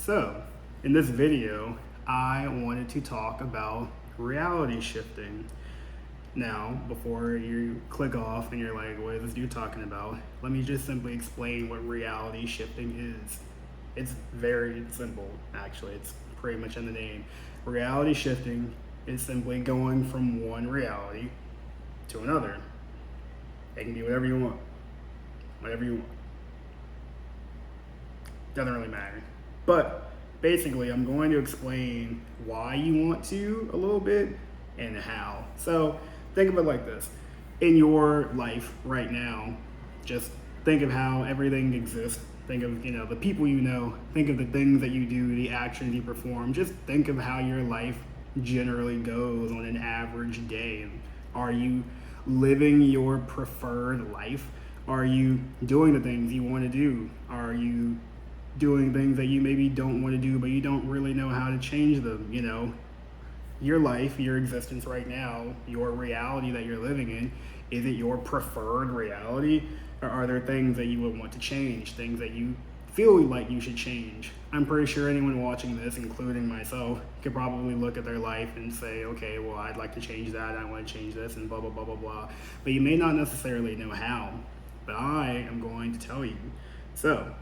So, in this video, I wanted to talk about reality shifting. Now, before you click off and you're like, what is this dude talking about? Let me just simply explain what reality shifting is. It's very simple, actually. It's pretty much in the name. Reality shifting is simply going from one reality to another. It can be whatever you want. Whatever you want. Doesn't really matter. But basically, I'm going to explain why you want to a little bit and how. So think of it like this. In your life right now, just think of how everything exists. Think of, the people you know. Think of the things that you do, the actions you perform. Just think of how your life generally goes on an average day. Are you living your preferred life? Are you doing the things you want to do? Are you doing things that you maybe don't want to do, but you don't really know how to change them? Your life, your existence right now, your reality that you're living in, is it your preferred reality? Or are there things that you would want to change, things that you feel like you should change? I'm pretty sure anyone watching this, including myself, could probably look at their life and say, okay, well, I'd like to change that, I want to change this, and blah, blah, blah, blah, blah. But you may not necessarily know how, but I am going to tell you. So,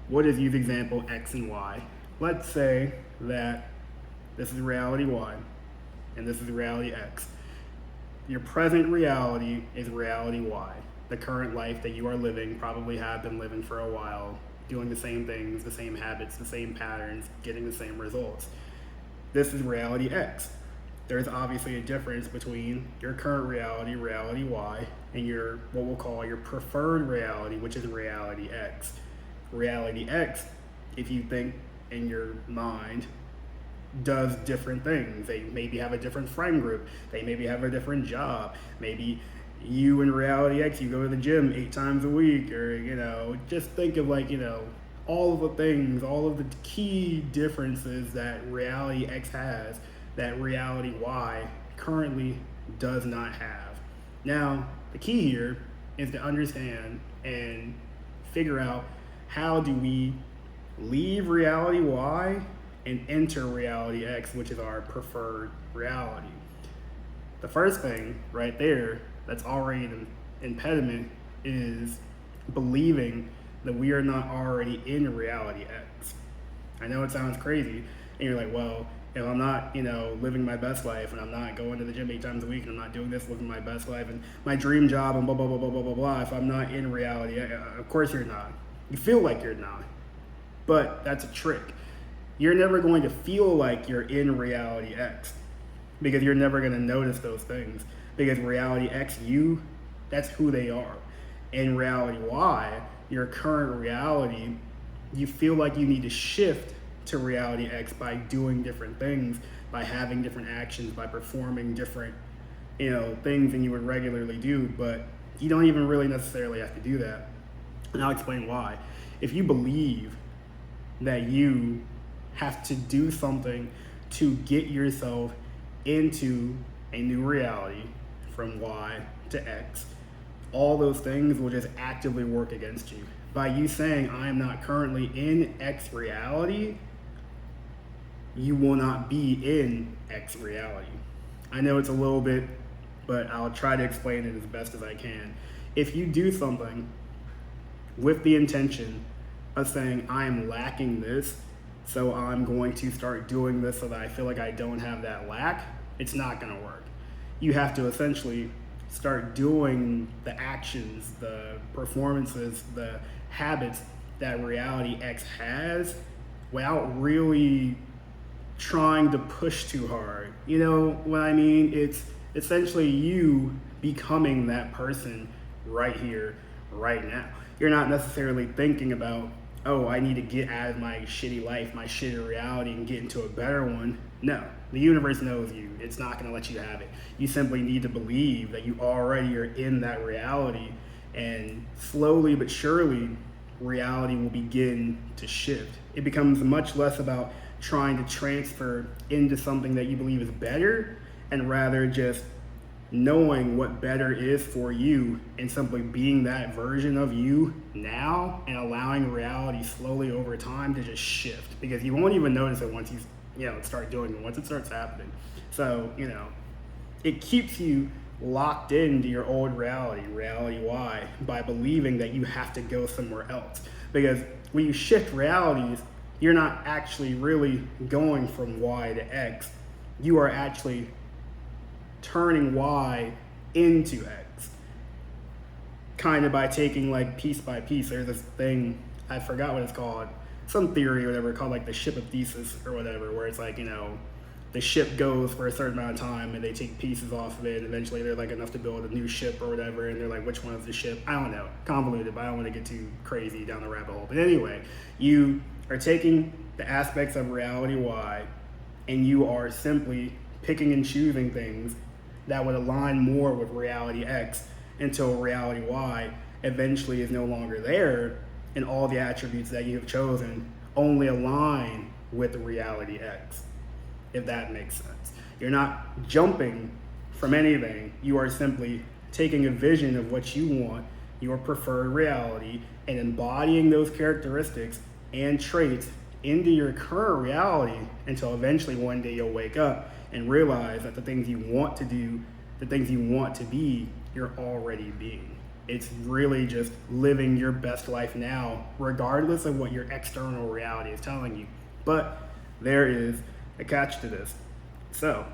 what is use example X and Y? Let's say that this is reality Y, and this is reality X. Your present reality is reality Y. The current life that you are living, probably have been living for a while, doing the same things, the same habits, the same patterns, getting the same results. This is reality X. There's obviously a difference between your current reality, reality Y, and your, what we'll call your preferred reality, which is reality X. Reality X, if you think in your mind, does different things. They maybe have a different friend group. They maybe have a different job. Maybe you in reality X, you go to the gym 8 times a week, or, just think of all of the things, all of the key differences that reality X has that reality Y currently does not have. Now, the key here is to understand and figure out, how do we leave reality Y and enter reality X, which is our preferred reality? The first thing right there that's already an impediment is believing that we are not already in reality X. I know it sounds crazy, and you're like, well, if I'm not, living my best life, and I'm not going to the gym 8 times a week, and I'm not doing this, living my best life, and my dream job, and blah, blah, blah, blah, blah, blah, blah, if I'm not in reality, of course you're not. You feel like you're not, but that's a trick. You're never going to feel like you're in reality X, because you're never going to notice those things, because reality X, that's who they are. In reality Y, your current reality, you feel like you need to shift to reality X by doing different things, by having different actions, by performing different, things than you would regularly do, but you don't even really necessarily have to do that. And I'll explain why. If you believe that you have to do something to get yourself into a new reality from Y to X, all those things will just actively work against you. By you saying, I am not currently in X reality, you will not be in X reality. I know it's a little bit, but I'll try to explain it as best as I can. If you do something with the intention of saying, I am lacking this, so I'm going to start doing this so that I feel like I don't have that lack, it's not going to work. You have to essentially start doing the actions, the performances, the habits that reality X has without really trying to push too hard. You know what I mean? It's essentially you becoming that person right here, right now. You're not necessarily thinking about, oh, I need to get out of my shitty life, my shitty reality, and get into a better one. No, the universe knows you. It's not going to let you have it. You simply need to believe that you already are in that reality, and slowly but surely, reality will begin to shift. It becomes much less about trying to transfer into something that you believe is better, and rather just knowing what better is for you and simply being that version of you now and allowing reality slowly over time to just shift, because you won't even notice it once you start doing it, once it starts happening. So, it keeps you locked into your old reality Y, by believing that you have to go somewhere else. Because when you shift realities, you're not actually really going from Y to X. You are actually turning Y into X, kind of by taking like piece by piece. There's this thing, I forgot what it's called, some theory or whatever, called like the ship of Theseus or whatever, where it's like, the ship goes for a certain amount of time and they take pieces off of it, and eventually they're like enough to build a new ship or whatever, and they're like, which one is the ship? I don't know, convoluted, but I don't want to get too crazy down the rabbit hole. But anyway, you are taking the aspects of reality Y and you are simply picking and choosing things that would align more with reality X, until reality Y eventually is no longer there, and all the attributes that you have chosen only align with reality X, if that makes sense. You're not jumping from anything. You are simply taking a vision of what you want, your preferred reality, and embodying those characteristics and traits into your current reality, until eventually one day you'll wake up and realize that the things you want to do, the things you want to be, you're already being. It's really just living your best life now, regardless of what your external reality is telling you. But there is a catch to this. So,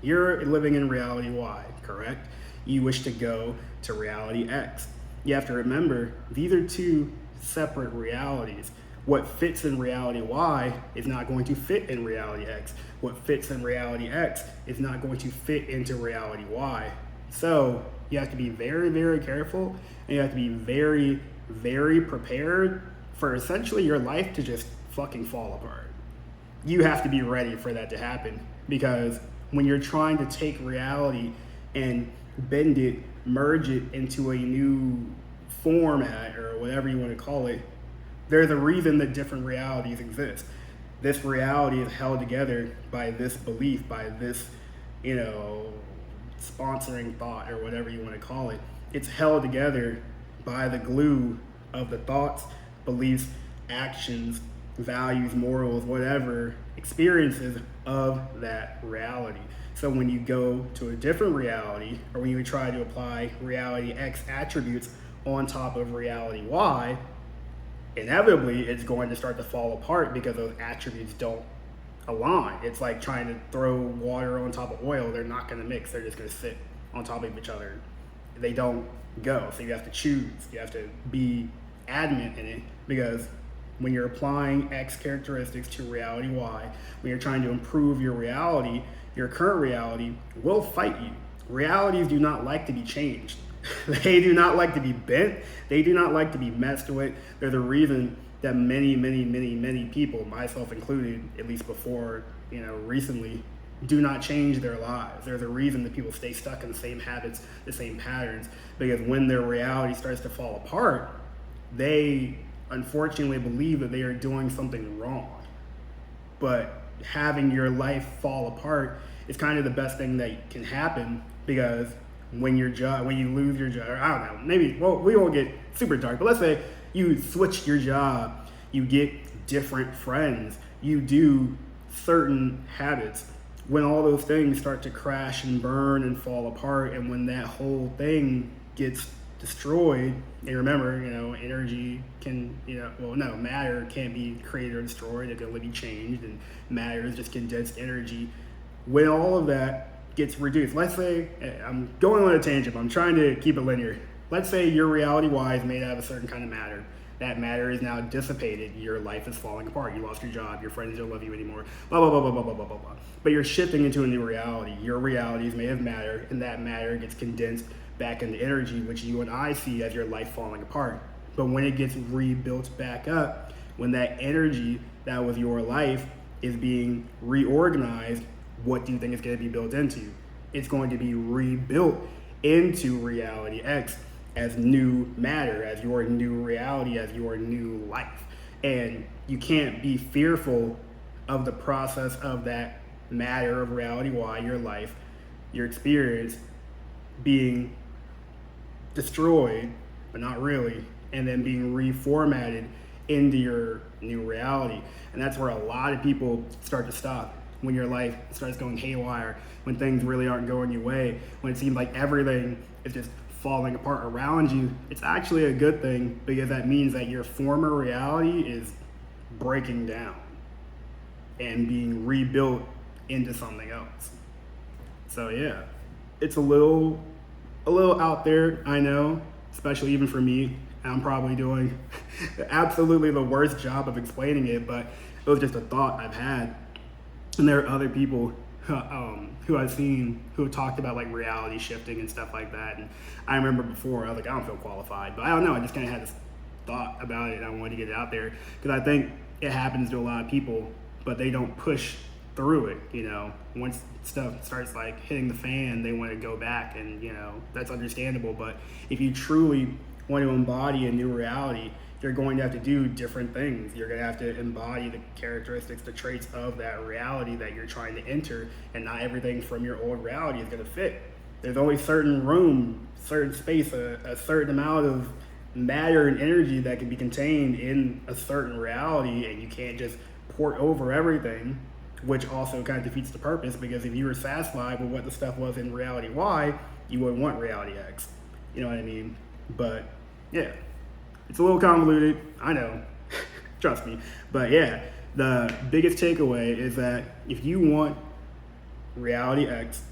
you're living in reality Y, correct? You wish to go to reality X. You have to remember, these are two separate realities. What fits in reality Y is not going to fit in reality X. What fits in reality X is not going to fit into reality Y. So you have to be very, very careful, and you have to be very, very prepared for essentially your life to just fucking fall apart. You have to be ready for that to happen, because when you're trying to take reality and bend it, merge it into a new format or whatever you want to call it, there's a reason that different realities exist. This reality is held together by this belief, by this, sponsoring thought or whatever you want to call it. It's held together by the glue of the thoughts, beliefs, actions, values, morals, whatever, experiences of that reality. So when you go to a different reality, or when you try to apply reality X attributes on top of reality Y, inevitably it's going to start to fall apart, because those attributes don't align. It's like trying to throw water on top of oil. They're not going to mix. They're just going to sit on top of each other. They don't go. So you have to choose. You have to be adamant in it, because when you're applying X characteristics to reality Y, when you're trying to improve your reality, your current reality will fight you. Realities do not like to be changed. They do not like to be bent. They do not like to be messed with. They're the reason that many, many, many, many people, myself included, at least before, recently, do not change their lives. There's a reason that people stay stuck in the same habits, the same patterns, because when their reality starts to fall apart, they unfortunately believe that they are doing something wrong. But having your life fall apart is kind of the best thing that can happen, because when you lose your job, I don't know, maybe, we won't get super dark, but let's say you switch your job, you get different friends, you do certain habits. When all those things start to crash and burn and fall apart, and when that whole thing gets destroyed, and remember, energy can, matter can't be created or destroyed, it can only be changed, and matter is just condensed energy. When all of that gets reduced, let's say, I'm going on a tangent, but I'm trying to keep it linear. Let's say your reality Y is made out of a certain kind of matter. That matter is now dissipated. Your life is falling apart. You lost your job. Your friends don't love you anymore. Blah, blah, blah, blah, blah, blah, blah, blah, blah. But you're shifting into a new reality. Your reality is made of matter, and that matter gets condensed back into energy, which you and I see as your life falling apart. But when it gets rebuilt back up, when that energy that was your life is being reorganized, what do you think it's going to be built into? It's going to be rebuilt into reality X as new matter, as your new reality, as your new life. And you can't be fearful of the process of that matter of reality Y, your life, your experience being destroyed, but not really, and then being reformatted into your new reality. And that's where a lot of people start to stop. When your life starts going haywire, when things really aren't going your way, when it seems like everything is just falling apart around you, it's actually a good thing, because that means that your former reality is breaking down and being rebuilt into something else. So yeah, it's a little out there, I know, especially even for me. I'm probably doing absolutely the worst job of explaining it, but it was just a thought I've had. And there are other people who I've seen who have talked about like reality shifting and stuff like that. And I remember before, I was like, I don't feel qualified, but I don't know. I just kind of had this thought about it, and I wanted to get it out there because I think it happens to a lot of people, but they don't push through it. You know, once stuff starts like hitting the fan, they want to go back, and you know, that's understandable. But if you truly want to embody a new reality, you're going to have to do different things. You're going to have to embody the characteristics, the traits of that reality that you're trying to enter, and not everything from your old reality is going to fit. There's only certain room, certain space, a certain amount of matter and energy that can be contained in a certain reality, and you can't just port over everything, which also kind of defeats the purpose, because if you were satisfied with what the stuff was in reality Y, you would want reality X. You know what I mean? But yeah. It's a little convoluted, I know, trust me. But yeah, the biggest takeaway is that if you want reality X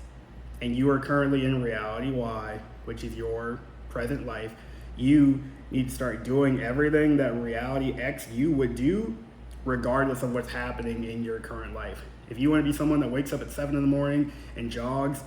and you are currently in reality Y, which is your present life, you need to start doing everything that reality X you would do regardless of what's happening in your current life. If you want to be someone that wakes up at 7 in the morning and jogs,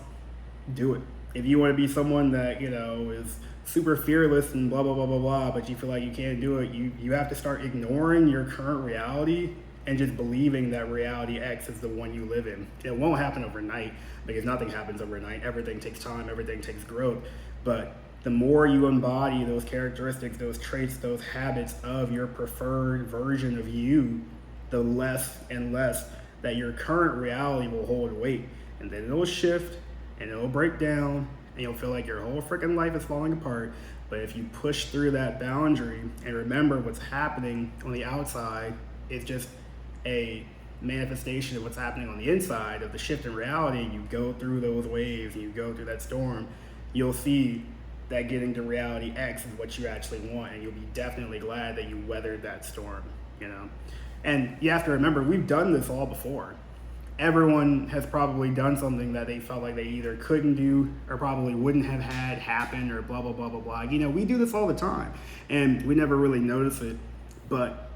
do it. If you want to be someone that, you know, is super fearless and blah, blah, blah, blah, blah, but you feel like you can't do it, you have to start ignoring your current reality and just believing that reality X is the one you live in. It won't happen overnight, because nothing happens overnight. Everything takes time, everything takes growth. But the more you embody those characteristics, those traits, those habits of your preferred version of you, the less and less that your current reality will hold weight. And then it'll shift and it'll break down, and you'll feel like your whole freaking life is falling apart. But if you push through that boundary and remember what's happening on the outside is just a manifestation of what's happening on the inside of the shift in reality, you go through those waves and you go through that storm, you'll see that getting to reality X is what you actually want, and you'll be definitely glad that you weathered that storm, you know? And you have to remember, we've done this all before. Everyone has probably done something that they felt like they either couldn't do or probably wouldn't have had happen, or blah, blah, blah, blah, blah. You know, we do this all the time and we never really notice it. But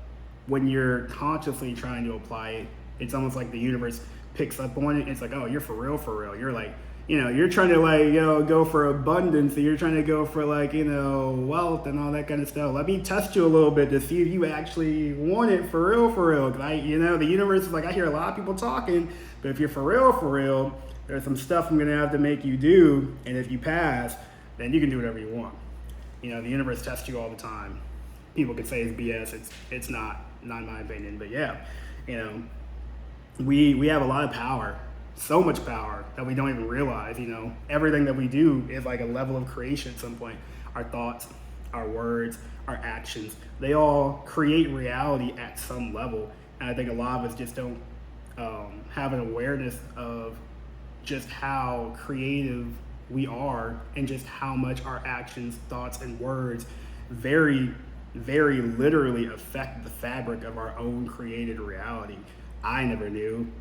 when you're consciously trying to apply it, it's almost like the universe picks up on it. It's like, oh, you're for real, for real. You're like, you know, you're trying to like, you know, go for abundance, and you're trying to go for like, you know, wealth and all that kind of stuff. Let me test you a little bit to see if you actually want it for real, for real. Cause you know, the universe is like, I hear a lot of people talking, but if you're for real, there's some stuff I'm gonna have to make you do. And if you pass, then you can do whatever you want. You know, the universe tests you all the time. People could say it's BS. It's not in my opinion, but yeah, you know, we have a lot of power. So much power that we don't even realize. You know, everything that we do is like a level of creation at some point. Our thoughts, our words, our actions, they all create reality at some level. And I think a lot of us just don't have an awareness of just how creative we are, and just how much our actions, thoughts, and words very, very literally affect the fabric of our own created reality. I never knew.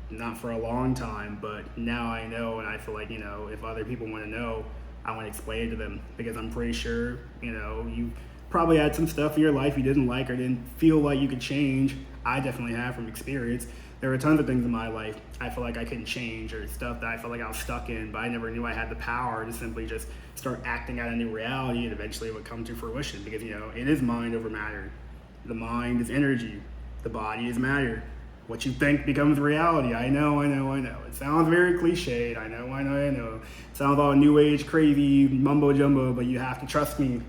Not for a long time, but now I know, and I feel like, you know, if other people want to know, I want to explain it to them, because I'm pretty sure, you know, you probably had some stuff in your life you didn't like or didn't feel like you could change. I definitely have from experience. There were tons of things in my life I feel like I couldn't change, or stuff that I felt like I was stuck in, but I never knew I had the power to simply just start acting out a new reality, and eventually it would come to fruition, because, you know, it is mind over matter. The mind is energy. The body is matter. What you think becomes reality. I know. It sounds very cliched. I know. It sounds all new age, crazy, mumbo jumbo, but you have to trust me.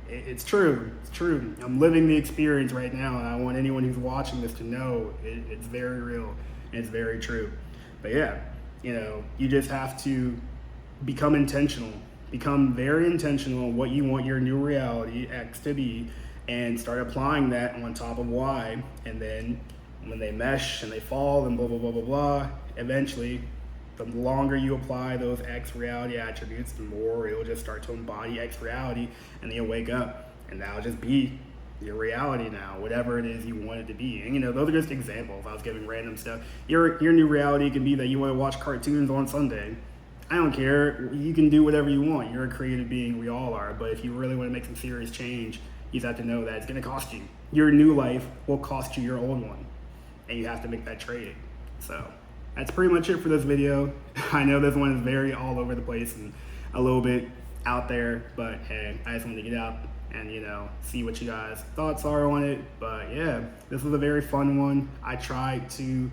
It's true. It's true. I'm living the experience right now, and I want anyone who's watching this to know it's very real and it's very true. But yeah, You just have to become intentional, become very intentional on what you want your new reality X to be, and start applying that on top of Y. And then when they mesh and they fall and blah, blah, blah, blah, blah, eventually, the longer you apply those X reality attributes, the more it'll just start to embody X reality, and then you'll wake up and that'll just be your reality now, whatever it is you want it to be. And those are just examples. I was giving random stuff. Your new reality can be that you want to watch cartoons on Sunday. I don't care. You can do whatever you want. You're a creative being. We all are. But if you really want to make some serious change, you have to know that it's going to cost you. Your new life will cost you your old one, and you have to make that trade. So that's pretty much it for this video. I know this one is very all over the place and a little bit out there, but hey, I just wanted to get out and see what you guys' thoughts are on it. But yeah, this was a very fun one. I tried to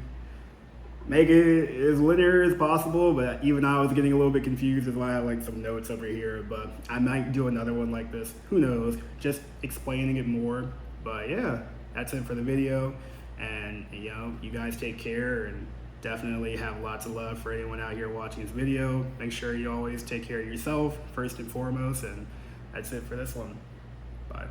make it as linear as possible, but even I was getting a little bit confused. That's why I have like some notes over here, but I might do another one like this, who knows, just explaining it more. But yeah, that's it for the video, and you guys take care, and definitely have lots of love for anyone out here watching this video. Make sure you always take care of yourself first and foremost, and that's it for this one. Bye.